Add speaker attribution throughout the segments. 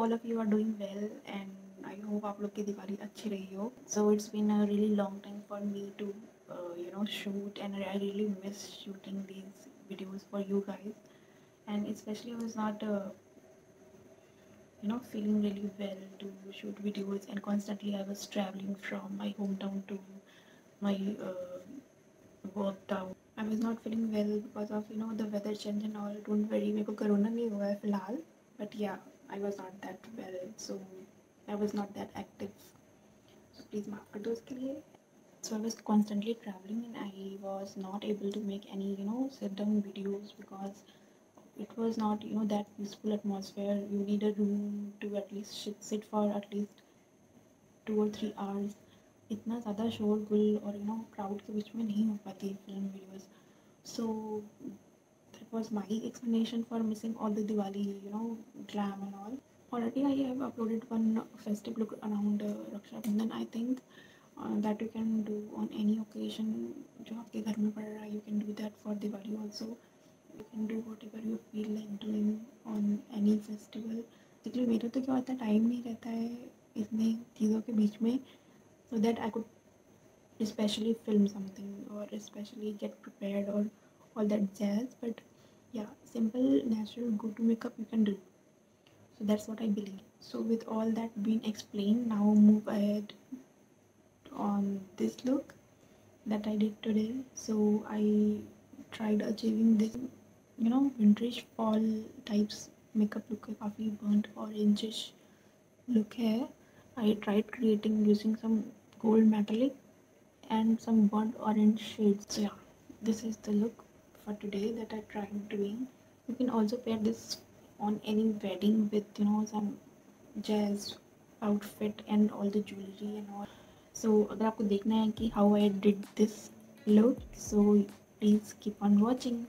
Speaker 1: all of you are doing well, and I hope आप लोग की दिवाली अच्छी रही हो. So it's been a really long time for me to shoot, and I really miss shooting these videos for you guys. And especially I was not feeling really well to shoot videos, and constantly I was traveling from my hometown to my work town. I was not feeling well because of the weather change and all. Don't worry, मेरे को corona नहीं हुआ है फिलहाल, but yeah, I was not that well, so I was not that active. So please माफ कर दो उसके लिए. So I was constantly traveling, and I was not able to make any sit down videos because it was not that peaceful atmosphere. You need a room to at least sit for at least 2 or 3 hours. इतना ज़्यादा शोरगुल और crowd के बीच में नहीं हो पाती है film videos. So that was my explanation for missing all the Diwali glam and all. Already I have uploaded one festive look around Raksha Bandhan. I think that you can do on any occasion जो आपके घर में पड़ रहा है. You can do that for Diwali also. You can do whatever you feel like doing on any festival. Actually मेरे तो क्या होता है, टाइम नहीं रहता है इतने चीज़ों के बीच में, so that I could especially film something or especially get prepared or all that jazz. But yeah, simple natural go to makeup you can do. So that's what I believe. So with all that being explained, now move ahead on this look that I did today. So I tried achieving this vintage fall types makeup look है. काफ़ी burnt orange-ish look है. I tried creating using some gold metallic and some burnt orange shades. So yeah, this is the look for today that I tried doing. You can also pair this on any wedding with some jazz outfit and all the jewelry and all. So अगर आपको देखना है कि how I did this look, so please keep on watching.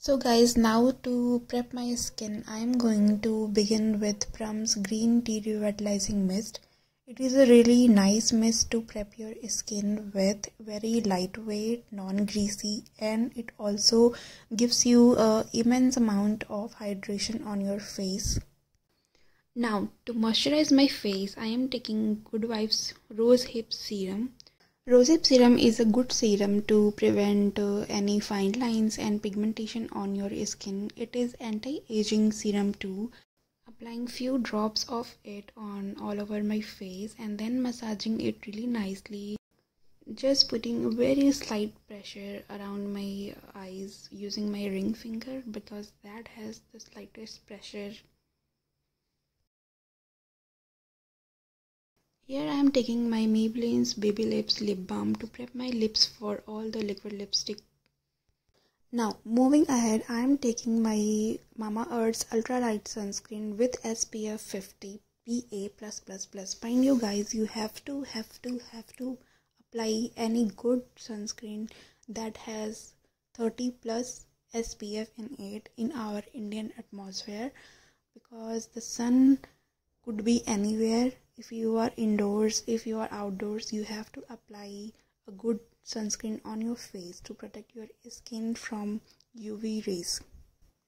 Speaker 1: So guys, now to prep my skin, I am going to begin with Prum's Green Tea Revitalizing Mist. It is a really nice mist to prep your skin with, very lightweight, non-greasy, and it also gives you an immense amount of hydration on your face. Now, to moisturize my face, I am taking Good Vibes Rose Hip Serum. Rose Hip Serum is a good serum to prevent any fine lines and pigmentation on your skin. It is anti-aging serum too. Applying few drops of it on all over my face and then massaging it really nicely. Just putting very slight pressure around my eyes using my ring finger because that has the slightest pressure. Here I am taking my Maybelline's Baby Lips Lip Balm to prep my lips for all the liquid lipstick. Now, moving ahead, I am taking my Mamaearth's Ultra Light Sunscreen with SPF 50 PA+++. Mind you guys, you have to apply any good sunscreen that has 30 plus SPF in it in our Indian atmosphere, because the sun could be anywhere. If you are indoors, if you are outdoors, you have to apply a good sunscreen on your face to protect your skin from UV rays.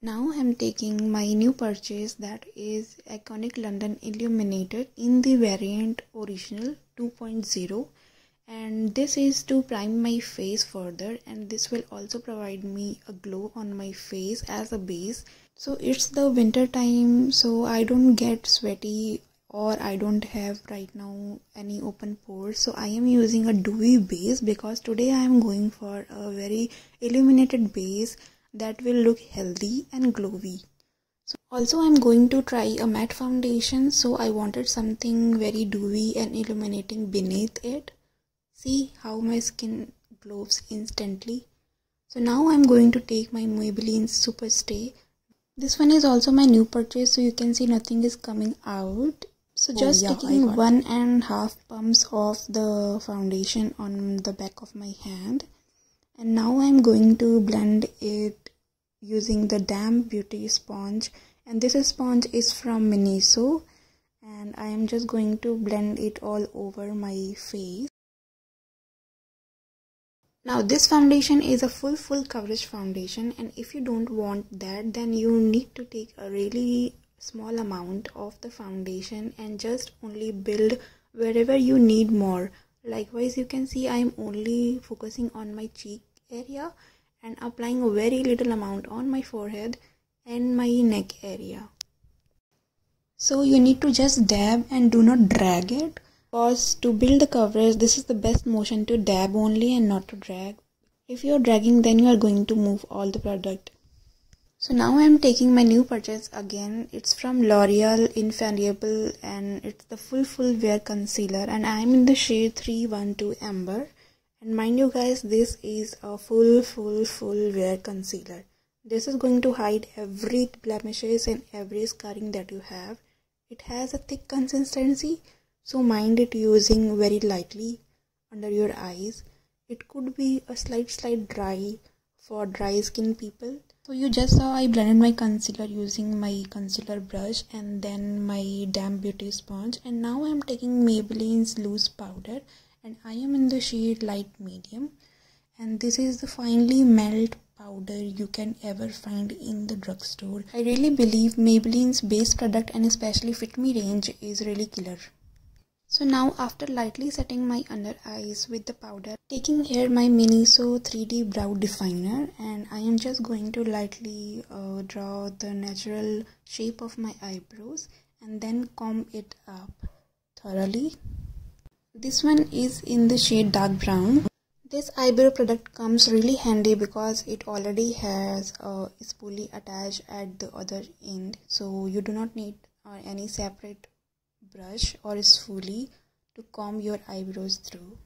Speaker 1: Now I am taking my new purchase, that is Iconic London Illuminated in the variant Original 2.0, and this is to prime my face further, and this will also provide me a glow on my face as a base. So it's the winter time, so I don't get sweaty or I don't have right now any open pores, so I am using a dewy base because today I am going for a very illuminated base that will look healthy and glowy. So also I am going to try a matte foundation, so I wanted something very dewy and illuminating beneath it. See how my skin glows instantly. So now I am going to take my Maybelline's Super Stay. This one is also my new purchase, so you can see nothing is coming out. So just taking 1.5 pumps of the foundation on the back of my hand, and now I am going to blend it using the Damp Beauty sponge, and this sponge is from Miniso, and I am just going to blend it all over my face. Now this foundation is a full coverage foundation, and if you don't want that, then you need to take a really small amount of the foundation and just only build wherever you need more. Likewise, you can see I am only focusing on my cheek area and applying a very little amount on my forehead and my neck area. So you need to just dab and do not drag it, because to build the coverage, this is the best motion, to dab only and not to drag. If you are dragging, then you are going to move all the product. So now I am taking my new purchase again. It's from L'Oreal Infallible and it's the full wear concealer, and I am in the shade 312 Amber. And mind you guys, this is a full wear concealer. This is going to hide every blemishes and every scarring that you have. It has a thick consistency, so mind it using very lightly under your eyes. It could be a slight dry for dry skin people. So you just saw I blended my concealer using my concealer brush and then my damp beauty sponge. And now I am taking Maybelline's loose powder and I am in the shade light medium. And this is the finely melt powder you can ever find in the drugstore. I really believe Maybelline's base product and especially Fit Me range is really killer. So now after lightly setting my under eyes with the powder, taking here my Miniso 3D brow definer, and I am just going to lightly draw the natural shape of my eyebrows and then comb it up thoroughly. This one is in the shade dark brown. This eyebrow product comes really handy because it already has a spoolie attached at the other end, so you do not need any separate brush or spoolie to comb your eyebrows through.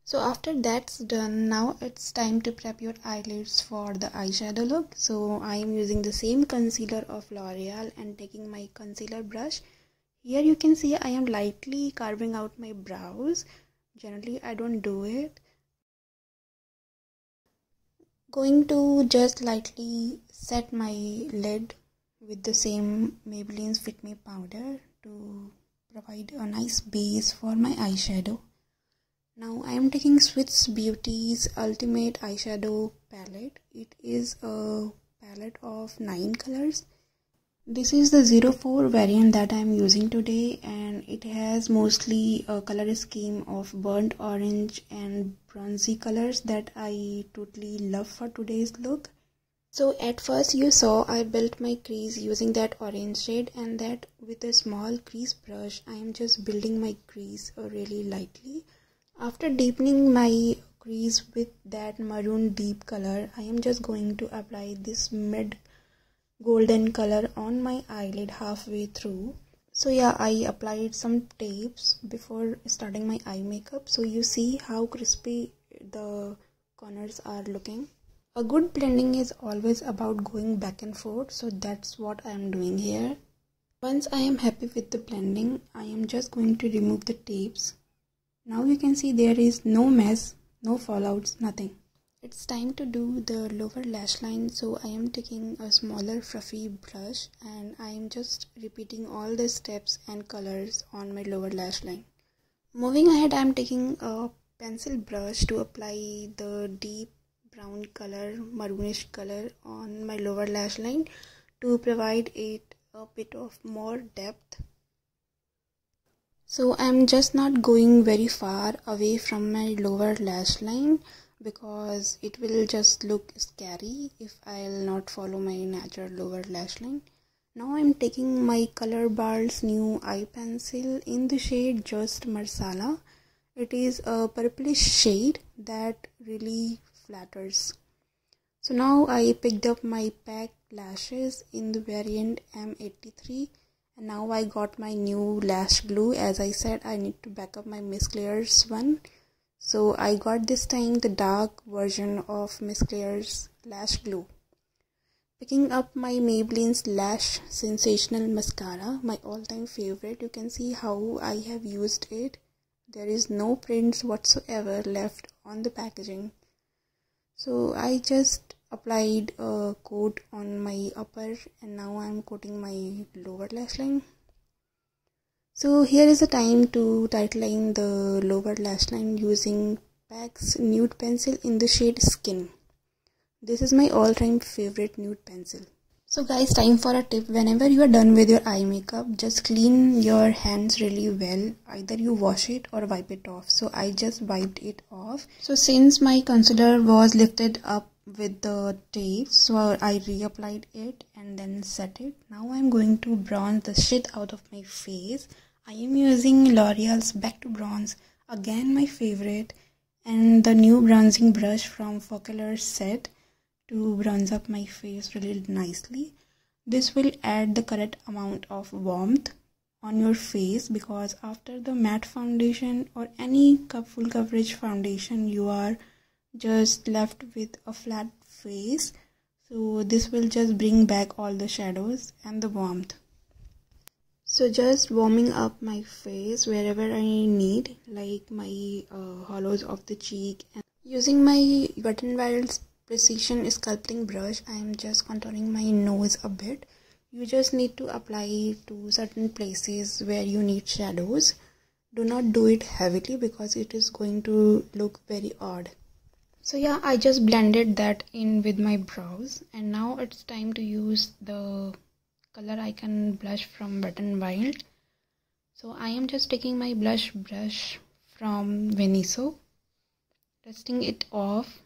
Speaker 1: So after that's done, now it's time to prep your eyelids for the eyeshadow look. So I am using the same concealer of L'Oreal and taking my concealer brush. Here you can see I am lightly carving out my brows. Generally I don't do it. Going to just lightly set my lid with the same Maybelline's Fit Me powder to provide a nice base for my eyeshadow. Now I am taking Swiss Beauty's Ultimate Eyeshadow Palette. It is a palette of 9 colors. This is the 04 variant that I am using today, and it has mostly a color scheme of burnt orange and bronzy colors that I totally love for today's look. So at first you saw I built my crease using that orange shade, and that with a small crease brush I am just building my crease really lightly. After deepening my crease with that maroon deep color, I am just going to apply this mid golden color on my eyelid halfway through. So yeah, I applied some tapes before starting my eye makeup, so you see how crispy the corners are looking. A good blending is always about going back and forth, so that's what I am doing here. Once I am happy with the blending, I am just going to remove the tapes. Now you can see there is no mess, no fallouts, nothing. It's time to do the lower lash line, so I am taking a smaller fluffy brush and I am just repeating all the steps and colors on my lower lash line. Moving ahead, I am taking a pencil brush to apply the deep brown color, maroonish color on my lower lash line to provide it a bit of more depth. So I am just not going very far away from my lower lash line, because it will just look scary if I'll not follow my natural lower lash line. Now I'm taking my Color Bar's new eye pencil in the shade Just Marsala. It is a purplish shade that really flatters. So now I picked up my PAC lashes in the variant M83, and now I got my new lash glue. As I said, I need to back up my Miss Claire's one. So I got this time the dark version of Miss Claire's lash glue. Picking up my Maybelline's Lash Sensational Mascara, my all-time favorite. You can see how I have used it. There is no prints whatsoever left on the packaging. So I just applied a coat on my upper and now I am coating my lower lash line. So here is the time to tightline the lower lash line using PAC's nude pencil in the shade Skin. This is my all-time favorite nude pencil. So guys, time for a tip. Whenever you are done with your eye makeup, just clean your hands really well. Either you wash it or wipe it off. So I just wiped it off. So since my concealer was lifted up with the tape, so I reapplied it and then set it. Now I'm going to bronze the shit out of my face. I am using L'Oreal's Back to Bronze, again my favorite, and the new bronzing brush from Focalure set to bronze up my face really nicely. This will add the correct amount of warmth on your face, because after the matte foundation or any full coverage foundation, you are just left with a flat face. So this will just bring back all the shadows and the warmth. So just warming up my face wherever I need, like my hollows of the cheek, and using my Wet n Wild's Precision Sculpting brush, I am just contouring my nose a bit. You just need to apply to certain places where you need shadows. Do not do it heavily because it is going to look very odd. So yeah, I just blended that in with my brows, and now it's time to use the Color Icon blush from Wet n Wild. So I am just taking my blush brush from Veniso, dusting it off.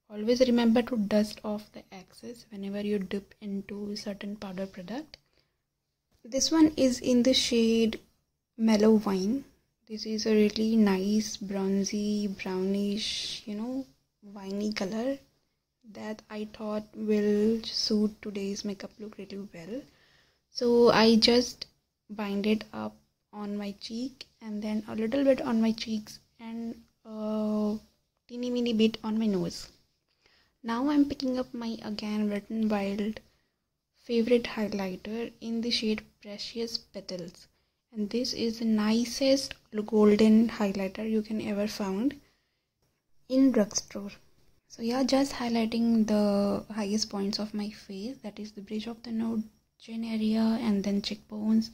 Speaker 1: Always remember to dust off the excess whenever you dip into certain powder product. This one is in the shade Mellow Wine. This is a really nice bronzy, brownish, winey color that I thought will suit today's makeup look really well. So I just bind it up on my cheek, and then a little bit on my cheeks, and a teeny weeny bit on my nose. Now I'm picking up my again Wet n Wild favorite highlighter in the shade Precious Petals, and this is the nicest golden highlighter you can ever found in drugstore. So yeah, just highlighting the highest points of my face, that is the bridge of the nose, chin area, and then cheekbones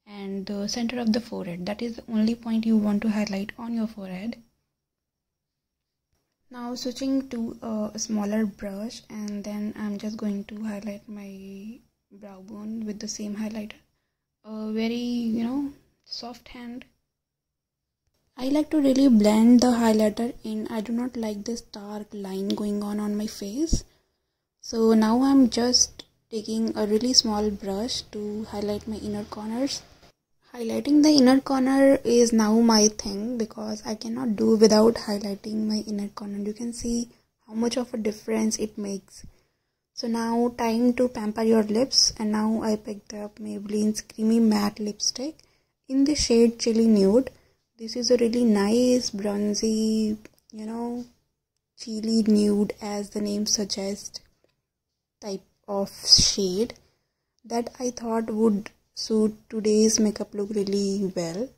Speaker 1: and the center of the forehead. That is the only point you want to highlight on your forehead. Now switching to a smaller brush, and then I'm just going to highlight my brow bone with the same highlighter. A very, soft hand. I like to really blend the highlighter in. I do not like this dark line going on my face. So now I'm just taking a really small brush to highlight my inner corners. Highlighting the inner corner is now my thing, because I cannot do without highlighting my inner corner. You can see how much of a difference it makes. So now time to pamper your lips, and now I picked up Maybelline's Creamy Matte Lipstick in the shade Chili Nude. This is a really nice bronzy, chili nude, as the name suggests, type of shade that I thought would suit today's makeup look really well.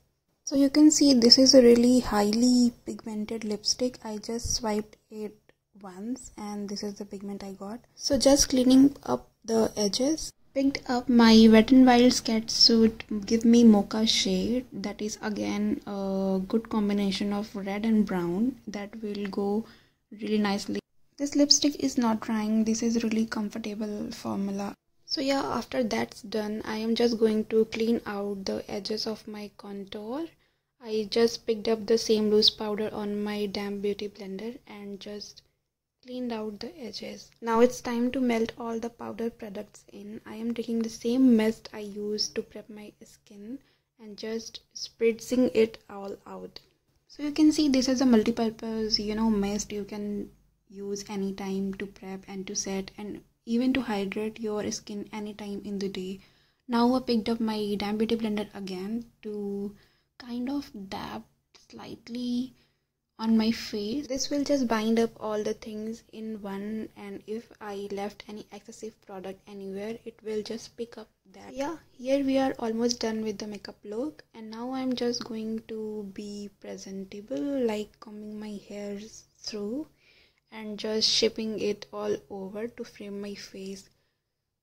Speaker 1: So you can see this is a really highly pigmented lipstick. I just swiped it once and this is the pigment I got. So just cleaning up the edges. Picked up my Wet n Wild's Catsuit Give Me Mocha shade. That is again a good combination of red and brown that will go really nicely. This lipstick is not drying. This is really comfortable formula. So yeah, after that's done, I am just going to clean out the edges of my contour. I just picked up the same loose powder on my damp beauty blender and just cleaned out the edges. Now it's time to melt all the powder products in. I am taking the same mist I used to prep my skin and just spritzing it all out. So you can see this is a multi-purpose, mist you can use anytime to prep and to set and even to hydrate your skin anytime in the day. Now I picked up my damp beauty blender again to kind of dab slightly on my face. This will just bind up all the things in one, and if I left any excessive product anywhere, it will just pick up that. Yeah, here we are almost done with the makeup look, and now I'm just going to be presentable, like combing my hairs through and just shaping it all over to frame my face.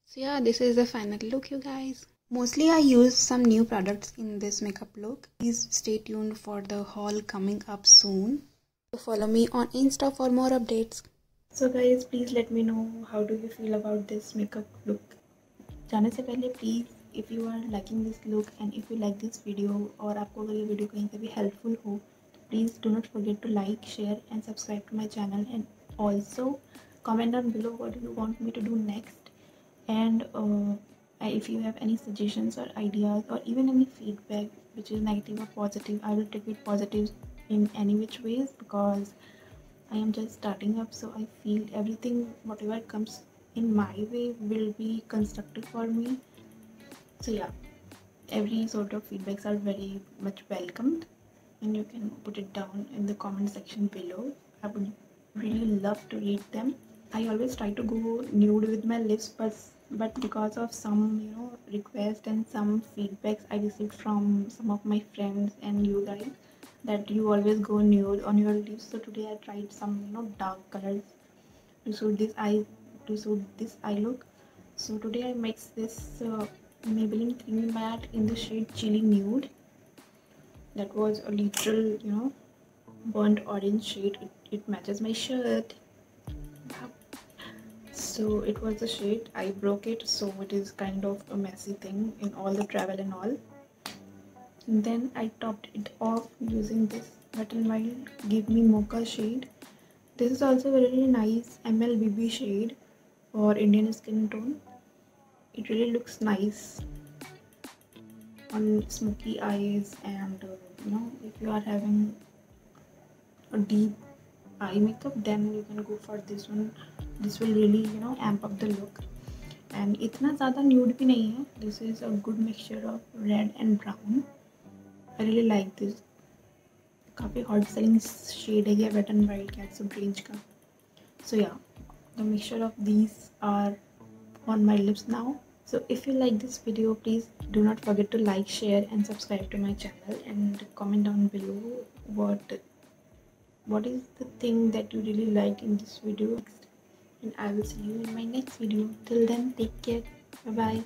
Speaker 1: So yeah, this is the final look, you guys. Mostly I use some new products in this makeup look. Please stay tuned for the haul coming up soon. So follow me on Insta for more updates. So guys, please let me know how do you feel about this makeup look. जाने से पहले please if you are liking this look and if you like this video और आपको अगर ये video कहीं से भी हेल्पफुल हो तो please do not forget to like share and subscribe to my channel and also comment down below what do you want me to do next, and if you have any suggestions or ideas or even any feedback which is negative or positive, I will take it positive in any which ways, because I am just starting up, so I feel everything whatever comes in my way will be constructive for me. So yeah, every sort of feedbacks are very much welcomed, and you can put it down in the comment section below. I would really love to read them. I always try to go nude with my lips, but because of some requests and some feedbacks I received from some of my friends and you guys, that you always go nude on your lips. So today I tried some dark colors to suit this eye look. So today I mixed this Maybelline Creamy Matte in the shade Chili Nude. That was a literal burnt orange shade. It matches my shirt. So it was the shade. I broke it, so it is kind of a messy thing in all the travel and all. And then I topped it off using this Wet n Wild Give Me Mocha shade. This is also a really nice MLBB shade for Indian skin tone. It really looks nice on smoky eyes, and if you are having a deep eye makeup, then you can go for this one. This will really amp up the look. And इतना ज़्यादा nude भी नहीं है. This is a good mixture of red and brown. I really like this. काफ़ी hot selling shade है ये Wet n Wild Catsup range का. So yeah, the mixture of these are on my lips now. So if you like this video, please do not forget to like, share and subscribe to my channel, and comment down below what is the thing that you really like in this video next. And I will see you in my next video. Till then, take care. Bye bye.